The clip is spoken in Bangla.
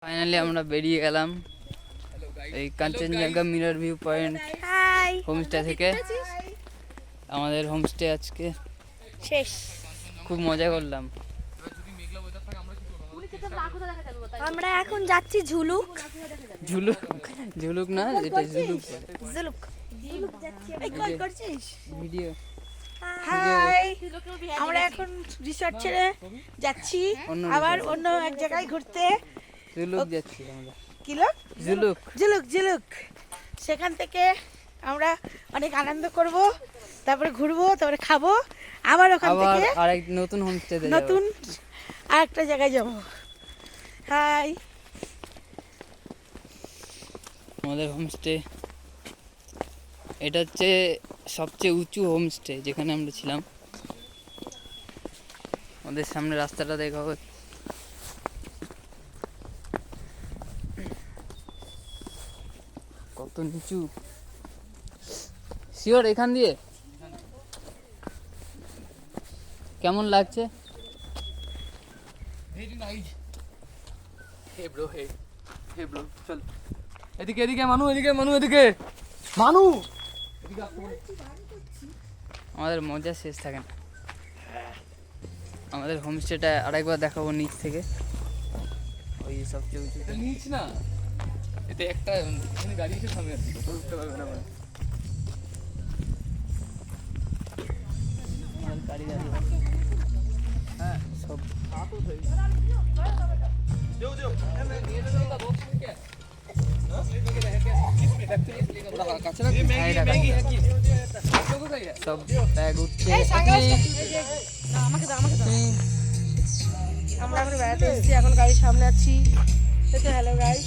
ফাইনালি আমরা বেরিয়ে গেলাম এই Kanchenjunga mirror view point homestay থেকে। আমাদের হোমস্টে আজকে শেষ। খুব মজা করলাম। আমরা এখন যাচ্ছি ঝুলুক। ঝুলুক ঝুলুক না, এটা ঝুলুক ঝুলুক এই কল করছিস ভিডিও। হাই, আমরা এখন রিসর্ট ছেড়ে যাচ্ছি আবার অন্য এক জায়গায় ঘুরতে। ঝুলুক যাচ্ছি আমরা। কি লোক? ঝুলুক ঝুলুক ঝুলুক। সেখান থেকে আমরা অনেক আনন্দ করব, তারপরে ঘুরবো, তারপরে খাবো, আবার ওখান আবার থেকে আরেক নতুন হোমস্টেতে যাব। নতুন আরেকটা জায়গায় যাব। হাই, আমাদের হোমস্টে এটা হচ্ছে সবচেয়ে উঁচু হোমস্টে যেখানে আমরা ছিলাম। আমাদের সামনে রাস্তাটা দেখা হচ্ছে। কত নিচু, শিওর এখান দিয়ে কেমন লাগছে? হে ব্রো, হে ব্রো, চল এদিকে, এদিকে মানু, এদিকে মানু, এদিকে মানু। আমাদের মজা শেষ থাকে না। আমাদের হোমস্টেটা আরেকবার দেখাবো নিচ থেকে। ওই সবচেয়ে উঁচু এটা নিচ না, এটা একটা এখানে গাড়ি এসে থামে আছে, উঠতে পারবে না মানে। গাড়ি দাঁড়িয়ে হ্যাঁ সব সব ব্যাগ উঠছে। আমরা এখন বেড়াতে এসেছি, এখন গাড়ির সামনে আছি। Hello guys.